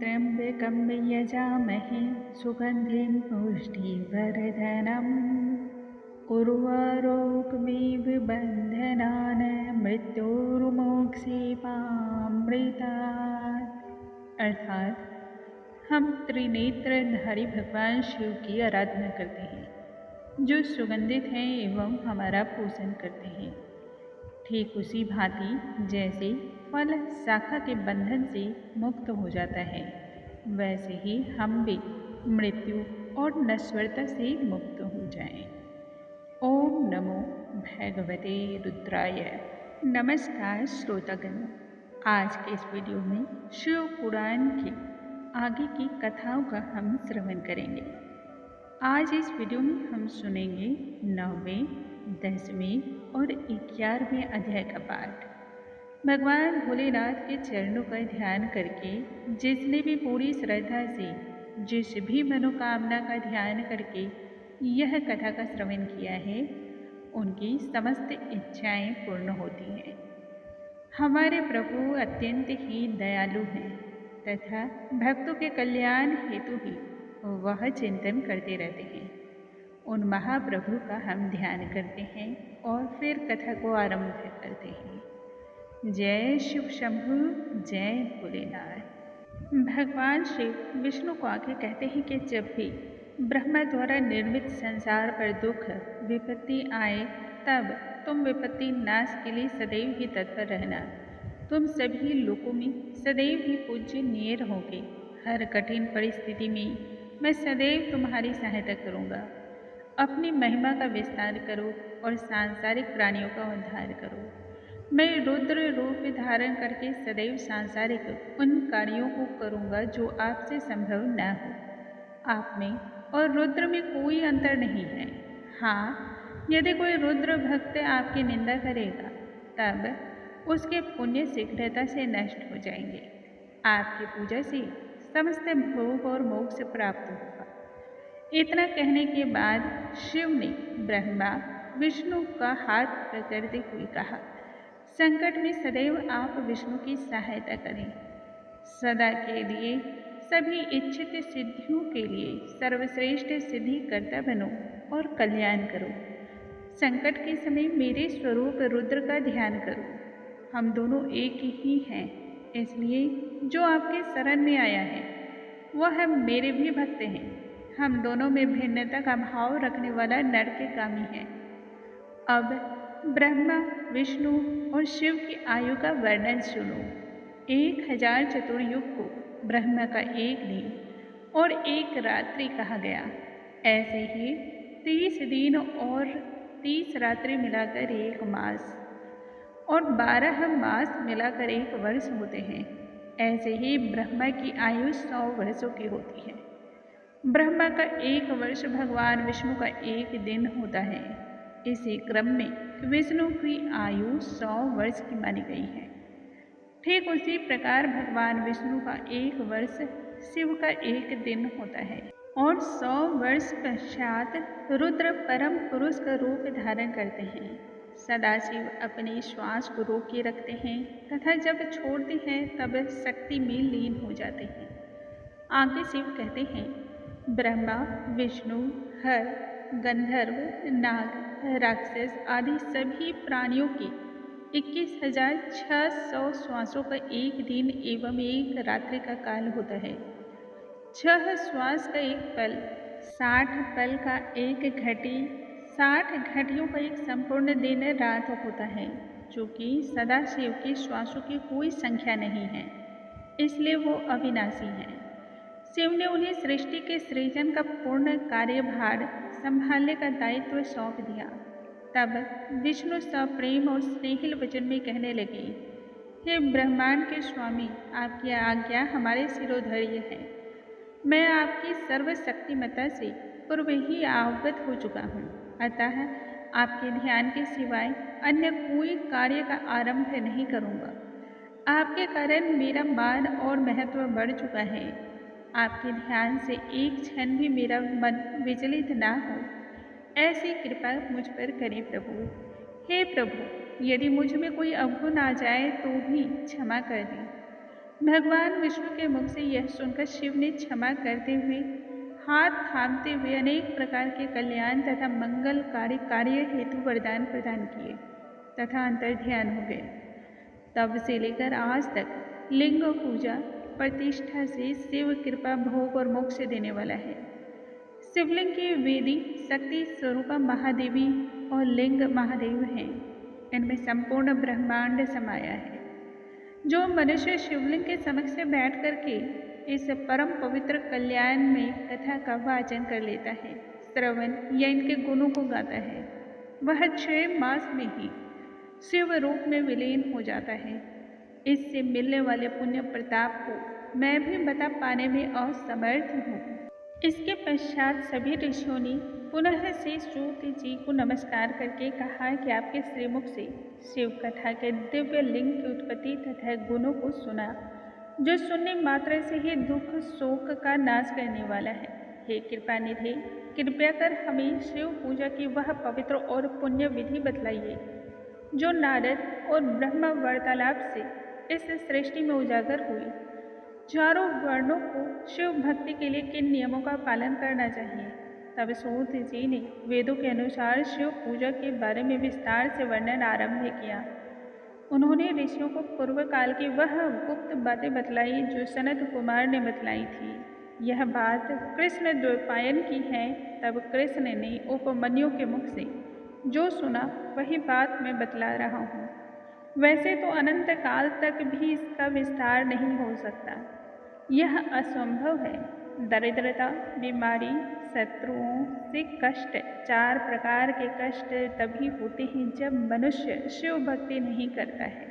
त्र्यम्बकं यजामहे सुगन्धिं पुष्टिवर्धनम् उर्वारुकमिव बन्धनान् मृत्योर्मोक्षीमामृतात्। अर्थात हम त्रिनेत्रधारी भगवान शिव की आराधना करते हैं, जो सुगंधित हैं एवं हमारा पोषण करते हैं। ठीक उसी भांति जैसे फल शाखा के बंधन से मुक्त हो जाता है, वैसे ही हम भी मृत्यु और नश्वरता से मुक्त हो जाएं। ओम नमो भगवते रुद्राय। नमस्कार श्रोतागणों, आज के इस वीडियो में शिव पुराण के आगे की कथाओं का हम श्रवण करेंगे। आज इस वीडियो में हम सुनेंगे 9वें, 10वें और 11वें अध्याय का पाठ। भगवान भोलेनाथ के चरणों का ध्यान करके जिसने भी पूरी श्रद्धा से जिस भी मनोकामना का ध्यान करके यह कथा का श्रवण किया है, उनकी समस्त इच्छाएं पूर्ण होती हैं। हमारे प्रभु अत्यंत ही दयालु हैं तथा भक्तों के कल्याण हेतु ही वह चिंतन करते रहते हैं। उन महाप्रभु का हम ध्यान करते हैं और फिर कथा को आरंभ करते हैं। जय शिव शंभु, जय भोलेनाथ। भगवान शिव विष्णु को आके कहते हैं कि जब भी ब्रह्मा द्वारा निर्मित संसार पर दुख विपत्ति आए, तब तुम विपत्ति नाश के लिए सदैव ही तत्पर रहना। तुम सभी लोगों में सदैव ही पूज्यनीय रहोगे। हर कठिन परिस्थिति में मैं सदैव तुम्हारी सहायता करूँगा। अपनी महिमा का विस्तार करो और सांसारिक प्राणियों का उद्धार करो। मैं रुद्र रूप धारण करके सदैव सांसारिक उन कार्यों को करूँगा जो आपसे संभव न हो। आप में और रुद्र में कोई अंतर नहीं है। हाँ, यदि कोई रुद्र भक्त आपकी निंदा करेगा, तब उसके पुण्य शीघ्रता से नष्ट हो जाएंगे। आपकी पूजा से समस्त भोग और मोक्ष प्राप्त होगा। इतना कहने के बाद शिव ने ब्रह्मा विष्णु का हाथ पकड़ते हुए कहा, संकट में सदैव आप विष्णु की सहायता करें। सदा के लिए सभी इच्छित सिद्धियों के लिए सर्वश्रेष्ठ सिद्धि कर्ता बनो और कल्याण करो। संकट के समय मेरे स्वरूप रुद्र का ध्यान करो। हम दोनों एक ही हैं, इसलिए जो आपके शरण में आया है वह मेरे भी भक्त हैं। हम दोनों में भिन्नता का भाव रखने वाला नर के कामी है। अब ब्रह्मा, विष्णु और शिव की आयु का वर्णन सुनो। 1000 चतुर्युग को ब्रह्मा का एक दिन और एक रात्रि कहा गया। ऐसे ही 30 दिन और 30 रात्रि मिलाकर एक मास और 12 मास मिलाकर एक वर्ष होते हैं। ऐसे ही ब्रह्मा की आयु 100 वर्षों की होती है। ब्रह्मा का एक वर्ष भगवान विष्णु का एक दिन होता है। इसी क्रम में विष्णु की आयु 100 वर्ष की मानी गई है। ठीक उसी प्रकार भगवान विष्णु का एक वर्ष शिव का एक दिन होता है और 100 वर्ष पश्चात रुद्र परम पुरुष का रूप धारण करते हैं। सदाशिव अपने श्वास को रोके रखते हैं तथा जब छोड़ते हैं तब शक्ति में लीन हो जाते हैं। आगे शिव कहते हैं, ब्रह्मा, विष्णु, हर, गंधर्व, नाग, राक्षस आदि सभी प्राणियों की 21,600 श्वासों का एक दिन एवं एक रात्रि का काल होता है। 6 श्वास का एक पल, 60 पल का एक घटी, 60 घटियों का एक संपूर्ण दिन रात होता है, जो कि सदाशिव के श्वासों की कोई संख्या नहीं है, इसलिए वो अविनाशी हैं। शिव ने उन्हें सृष्टि के सृजन का पूर्ण कार्यभार संभालने का दायित्व सौंप दिया। तब विष्णु सप्रेम और स्नेहिल वचन में कहने लगे, हे ब्रह्मांड के स्वामी, आपकी आज्ञा हमारे सिरोधर्य है। मैं आपकी सर्वशक्तिमता से पूर्व ही अवगत हो चुका हूँ, अतः आपके ध्यान के सिवाय अन्य कोई कार्य का आरंभ नहीं करूँगा। आपके कारण मेरा मान और महत्व बढ़ चुका है। आपके ध्यान से एक क्षण भी मेरा मन विचलित ना हो, ऐसी कृपा मुझ पर करें प्रभु। हे प्रभु, यदि मुझ में कोई अवगुण आ जाए तो भी क्षमा कर दें। भगवान विष्णु के मुख से यह सुनकर शिव ने क्षमा करते हुए हाथ थामते हुए अनेक प्रकार के कल्याण तथा मंगलकारी कार्य हेतु वरदान प्रदान किए तथा अंतर्ध्यान हो गए। तब से लेकर आज तक लिंग पूजा प्रतिष्ठा से शिव कृपा भोग और मोक्ष देने वाला है। शिवलिंग की वेदी शक्ति स्वरूपा महादेवी और लिंग महादेव हैं। इनमें संपूर्ण ब्रह्मांड समाया है। जो मनुष्य शिवलिंग के समक्ष बैठ करके इस परम पवित्र कल्याण में कथा का वाचन कर लेता है, श्रवण या इनके गुणों को गाता है, वह 6 मास में ही शिव रूप में विलीन हो जाता है। इससे मिलने वाले पुण्य प्रताप को मैं भी बता पाने में असमर्थ हूँ। इसके पश्चात सभी ऋषियों ने पुनः से सूत जी को नमस्कार करके कहा कि आपके श्रीमुख से शिव कथा के दिव्य लिंग की उत्पत्ति तथा गुणों को सुना, जो सुनने मात्र से ही दुख शोक का नाश करने वाला है। हे कृपा निधि, कृपया कर हमें शिव पूजा की वह पवित्र और पुण्य विधि बतलाइए जो नारद और ब्रह्म वार्तालाप से इस सृष्टि में उजागर हुई। चारों वर्णों को शिव भक्ति के लिए किन नियमों का पालन करना चाहिए। तब सूत जी ने वेदों के अनुसार शिव पूजा के बारे में विस्तार से वर्णन आरंभ किया। उन्होंने ऋषियों को पूर्व काल की वह गुप्त बातें बतलाई जो सनत कुमार ने बतलाई थी। यह बात कृष्ण द्वैपायन की है। तब कृष्ण ने उपमन्यु के मुख से जो सुना वही बात मैं बतला रहा हूँ। वैसे तो अनंत काल तक भी इसका विस्तार नहीं हो सकता, यह असंभव है। दरिद्रता, बीमारी, शत्रुओं से कष्ट, 4 प्रकार के कष्ट तभी होते हैं जब मनुष्य शिव भक्ति नहीं करता है।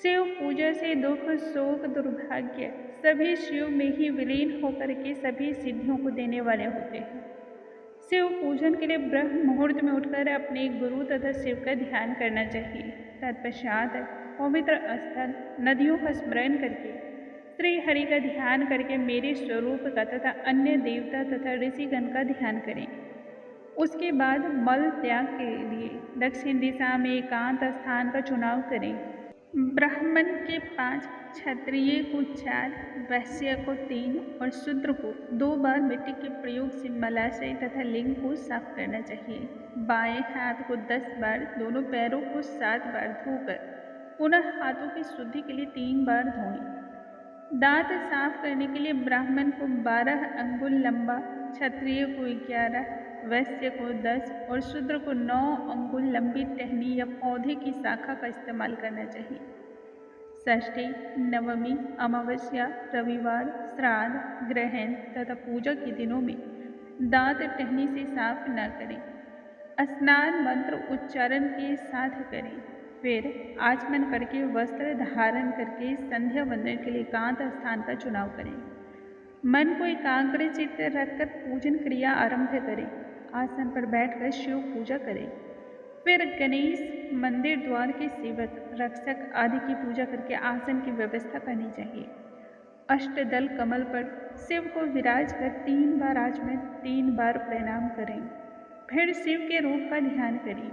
शिव पूजा से दुख शोक दुर्भाग्य सभी शिव में ही विलीन होकर के सभी सिद्धियों को देने वाले होते हैं। शिव पूजन के लिए ब्रह्म मुहूर्त में उठकर अपने गुरु तथा शिव का ध्यान करना चाहिए। तत्पश्चात पवित्र स्थल नदियों का स्मरण करके श्री हरि का ध्यान करके मेरे स्वरूप का तथा अन्य देवता तथा ऋषिगण का ध्यान करें। उसके बाद मल त्याग के लिए दक्षिण दिशा में एकांत स्थान का चुनाव करें। ब्राह्मण के 5, क्षत्रिय को 4, वैश्य को 3 और शूद्र को 2 बार मिट्टी के प्रयोग से मलाशय तथा लिंग को साफ करना चाहिए। बाएं हाथ को 10 बार, दोनों पैरों को 7 बार धोकर पुनः हाथों की शुद्धि के लिए 3 बार धोएं। दांत साफ करने के लिए ब्राह्मण को 12 अंगुल लंबा, क्षत्रिय को 11, वैश्य को 10 और शूद्र को 9 अंगुल लंबी टहनी या पौधे की शाखा का इस्तेमाल करना चाहिए। षष्ठी, नवमी, अमावस्या, रविवार, श्राद्ध, ग्रहण तथा पूजा के दिनों में दांत टहनी से साफ न करें। स्नान मंत्र उच्चारण के साथ करें। फिर आचमन करके वस्त्र धारण करके संध्या वंदन के लिए एकांत स्थान का चुनाव करें। मन को एकाग्र चित्त रखकर पूजन क्रिया आरंभ करें। आसन पर बैठकर शिव पूजा करें। फिर गणेश मंदिर द्वार के सेवक, रक्षक आदि की पूजा करके आसन की व्यवस्था करनी चाहिए। अष्टदल कमल पर शिव को विराज कर 3 बार आचमन, 3 बार प्रणाम करें। फिर शिव के रूप का ध्यान करें।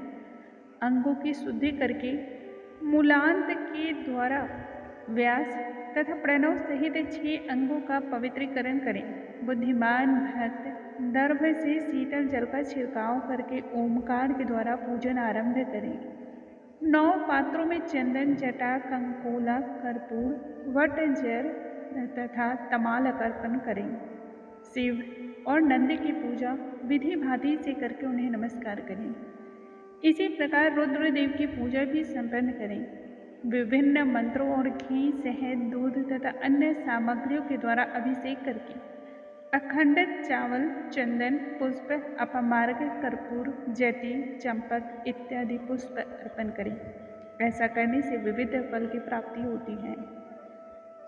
अंगों की शुद्धि करके मूलांत के द्वारा व्यास तथा प्रणव सहित 6 अंगों का पवित्रीकरण करें। बुद्धिमान भक्त दर्भ से शीतल जल का छिड़काव करके ओमकार के द्वारा पूजन आरंभ करें। 9 पात्रों में चंदन, जटा, कंकोला, कर्पूर, वट, जल तथा तमालक अर्पण करें। शिव और नंदी की पूजा विधि भांति से करके उन्हें नमस्कार करें। इसी प्रकार रुद्रदेव की पूजा भी संपन्न करें। विभिन्न मंत्रों और घी, शहद, दूध तथा अन्य सामग्रियों के द्वारा अभिषेक करके अखंडित चावल, चंदन, पुष्प, अपमार्ग, कर्पूर, जटी, चंपक इत्यादि पुष्प अर्पण करें। ऐसा करने से विविध फल की प्राप्ति होती है।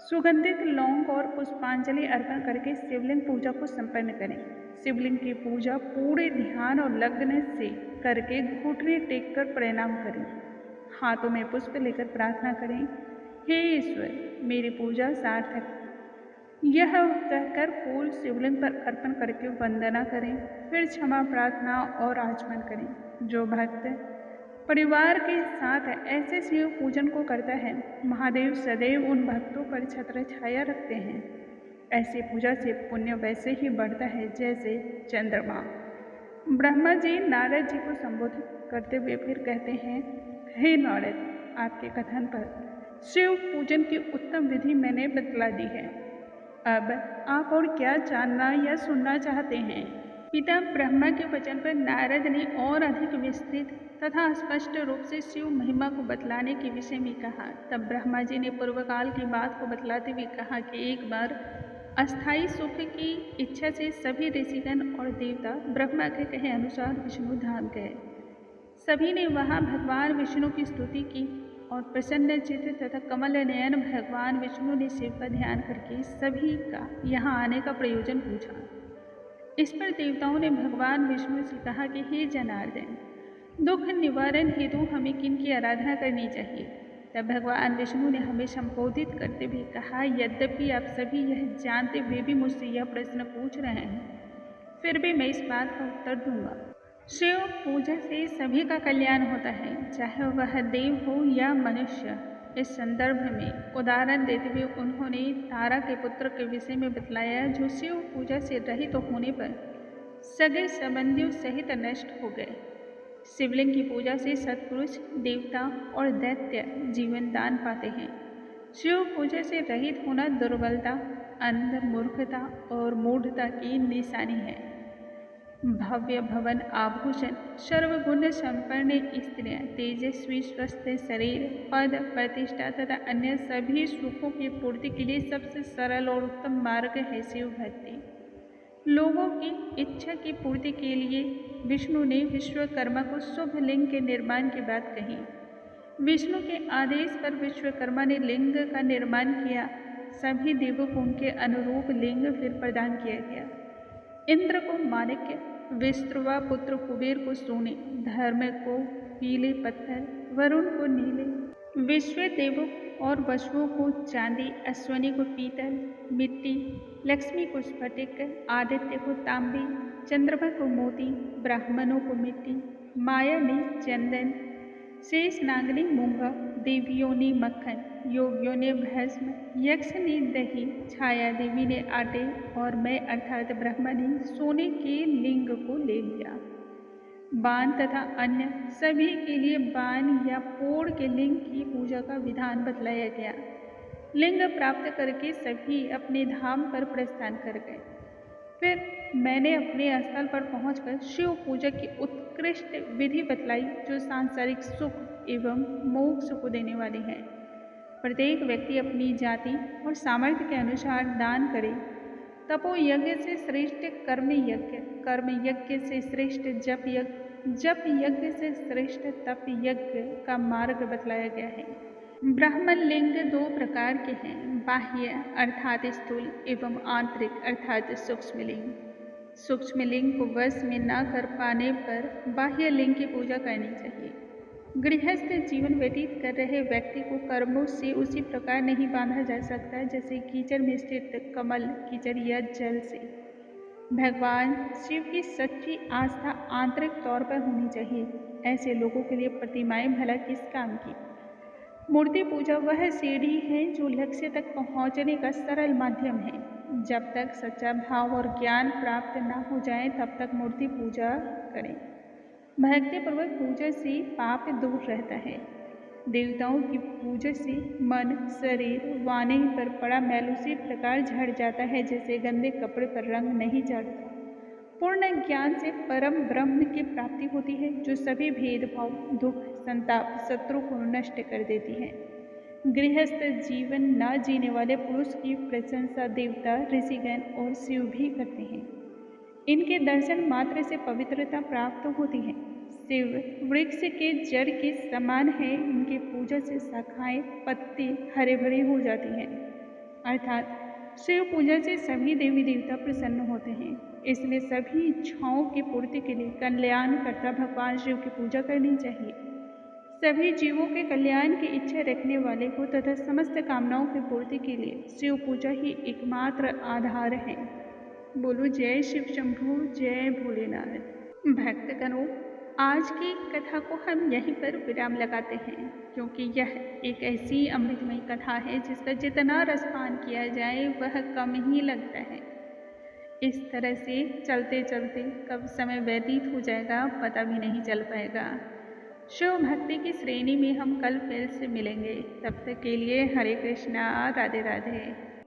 सुगंधित लौंग और पुष्पांजलि अर्पण करके शिवलिंग पूजा को संपन्न करें। शिवलिंग की पूजा पूरे ध्यान और लग्न से करके घुटने टेक कर प्रणाम करें। हाथों में पुष्प लेकर प्रार्थना करें, हे ईश्वर, मेरी पूजा सार्थक। यह कहकर फूल शिवलिंग पर अर्पण करके वंदना करें। फिर क्षमा प्रार्थना और आचमन करें। जो भक्त परिवार के साथ ऐसे शिव पूजन को करता है। महादेव सदैव उन भक्तों पर छत्र छाया रखते हैं। ऐसी पूजा से पुण्य वैसे ही बढ़ता है जैसे चंद्रमा। ब्रह्मा जी नारद जी को संबोधित करते हुए फिर कहते हैं, हे नारद, आपके कथन पर शिव पूजन की उत्तम विधि मैंने बतला दी है। अब आप और क्या जानना या सुनना चाहते हैं? पिता ब्रह्मा के वचन पर नारद ने और अधिक विस्तृत तथा स्पष्ट रूप से शिव महिमा को बतलाने के विषय में कहा। तब ब्रह्मा जी ने पूर्वकाल की बात को बतलाते हुए कहा कि एक बार अस्थायी सुख की इच्छा से सभी ऋषिगण और देवता ब्रह्मा के कहे अनुसार विष्णु धाम गए। सभी ने वहां भगवान विष्णु की स्तुति की और प्रसन्न चित्त तथा कमल नयन भगवान विष्णु ने शिव का ध्यान करके सभी का यहाँ आने का प्रयोजन पूछा। इस पर देवताओं ने भगवान विष्णु से कहा कि हे जनार्दन, दुख निवारण हेतु हमें किन की आराधना करनी चाहिए? तब भगवान विष्णु ने हमें संबोधित करते हुए कहा, यद्यपि आप सभी यह जानते हुए भी मुझसे यह प्रश्न पूछ रहे हैं, फिर भी मैं इस बात का उत्तर दूंगा। शिव पूजा से सभी का कल्याण होता है, चाहे वह देव हो या मनुष्य। इस संदर्भ में उदाहरण देते हुए उन्होंने तारा के पुत्र के विषय में बतलाया, जो शिव पूजा से रहित होने पर सगे संबंधियों सहित नष्ट हो गए। शिवलिंग की पूजा से सत्पुरुष, देवता और दैत्य जीवन दान पाते हैं। शिव पूजा से रहित होना दुर्बलता, अंध, मूर्खता और मूढ़ता की निशानी है। भव्य भवन, आभूषण, सर्वगुण संपन्न स्त्रियां, तेजस्वी स्वस्थ शरीर, पद, प्रतिष्ठा तथा अन्य सभी सुखों की पूर्ति के लिए सबसे सरल और उत्तम मार्ग है शिव भक्ति। लोगों की इच्छा की पूर्ति के लिए विष्णु ने विश्वकर्मा को शुभ लिंग के निर्माण की बात कही। विष्णु के आदेश पर विश्वकर्मा ने लिंग का निर्माण किया। सभी देवों को उनके अनुरूप लिंग फिर प्रदान किया गया। इंद्र को माणिक्य, विश्रवा पुत्र कुबेर को सोने, धर्म को पीले पत्थर, वरुण को नीले, विश्व देवों और वसुओं को चांदी, अश्वनी को पीतल, मिट्टी, लक्ष्मी को स्फटिक, आदित्य को तांबे, चंद्रमा को मोती, ब्राह्मणों को मिट्टी, माया ने चंदन, शेष नाग ने मूंगा, देवियों ने मक्खन, योगियों ने भस्म, यक्ष ने दही, छाया देवी ने आटे और मैं अर्थात ब्रह्मा ने सोने के लिंग को ले लिया। बाण तथा अन्य सभी के लिए बाण या पोड़ के लिंग की पूजा का विधान बतलाया गया। लिंग प्राप्त करके सभी अपने धाम पर प्रस्थान कर गए। फिर मैंने अपने स्थल पर पहुंचकर शिव पूजा की उत्कृष्ट विधि बतलाई, जो सांसारिक सुख एवं मोक्ष को देने वाली है। प्रत्येक व्यक्ति अपनी जाति और सामर्थ्य के अनुसार दान करे। तपो यज्ञ से श्रेष्ठ कर्म यज्ञ, कर्म यज्ञ से श्रेष्ठ जप यज्ञ, जप यज्ञ से श्रेष्ठ तप यज्ञ का मार्ग बतलाया गया है। ब्राह्मण लिंग दो प्रकार के हैं, बाह्य अर्थात स्थूल एवं आंतरिक अर्थात सूक्ष्म लिंग। सूक्ष्म लिंग को वश में न कर पाने पर बाह्य लिंग की पूजा करनी चाहिए। गृहस्थ जीवन व्यतीत कर रहे व्यक्ति को कर्मों से उसी प्रकार नहीं बांधा जा सकता जैसे कीचड़ में स्थित कमल कीचड़ या जल से। भगवान शिव की सच्ची आस्था आंतरिक तौर पर होनी चाहिए। ऐसे लोगों के लिए प्रतिमाएं भला किस काम की। मूर्ति पूजा वह सीढ़ी है जो लक्ष्य तक पहुंचने का सरल माध्यम है। जब तक सच्चा भाव और ज्ञान प्राप्त न हो जाए तब तक मूर्ति पूजा करें। भक्तिपूर्वक पूजा से पाप दूर रहता है। देवताओं की पूजा से मन, शरीर, वाणी पर पड़ा मैल उसी प्रकार झड़ जाता है जैसे गंदे कपड़े पर रंग नहीं चढ़ता। पूर्ण ज्ञान से परम ब्रह्म की प्राप्ति होती है, जो सभी भेदभाव, दुख, संताप, शत्रु को नष्ट कर देती है। गृहस्थ जीवन न जीने वाले पुरुष की प्रशंसा देवता, ऋषिगण और शिव भी करते हैं। इनके दर्शन मात्र से पवित्रता प्राप्त होती है। शिव वृक्ष के जड़ के समान है। इनकी पूजा से शाखाएं, पत्ते हरे भरे हो जाती हैं। अर्थात शिव पूजा से सभी देवी देवता प्रसन्न होते हैं। इसलिए सभी इच्छाओं की पूर्ति के लिए कल्याणकर्ता भगवान शिव की पूजा करनी चाहिए। सभी जीवों के कल्याण की इच्छा रखने वाले को तथा समस्त कामनाओं की पूर्ति के लिए शिव पूजा ही एकमात्र आधार है। बोलो जय शिव शंभु, जय भोलेनाथ। भक्तगणों, आज की कथा को हम यहीं पर विराम लगाते हैं, क्योंकि यह एक ऐसी अमृतमयी कथा है जिसका जितना रसपान किया जाए वह कम ही लगता है। इस तरह से चलते चलते कब समय व्यतीत हो जाएगा पता भी नहीं चल पाएगा। शिव भक्ति की श्रेणी में हम कल फिर से मिलेंगे। तब तक के लिए हरे कृष्णा, राधे राधे।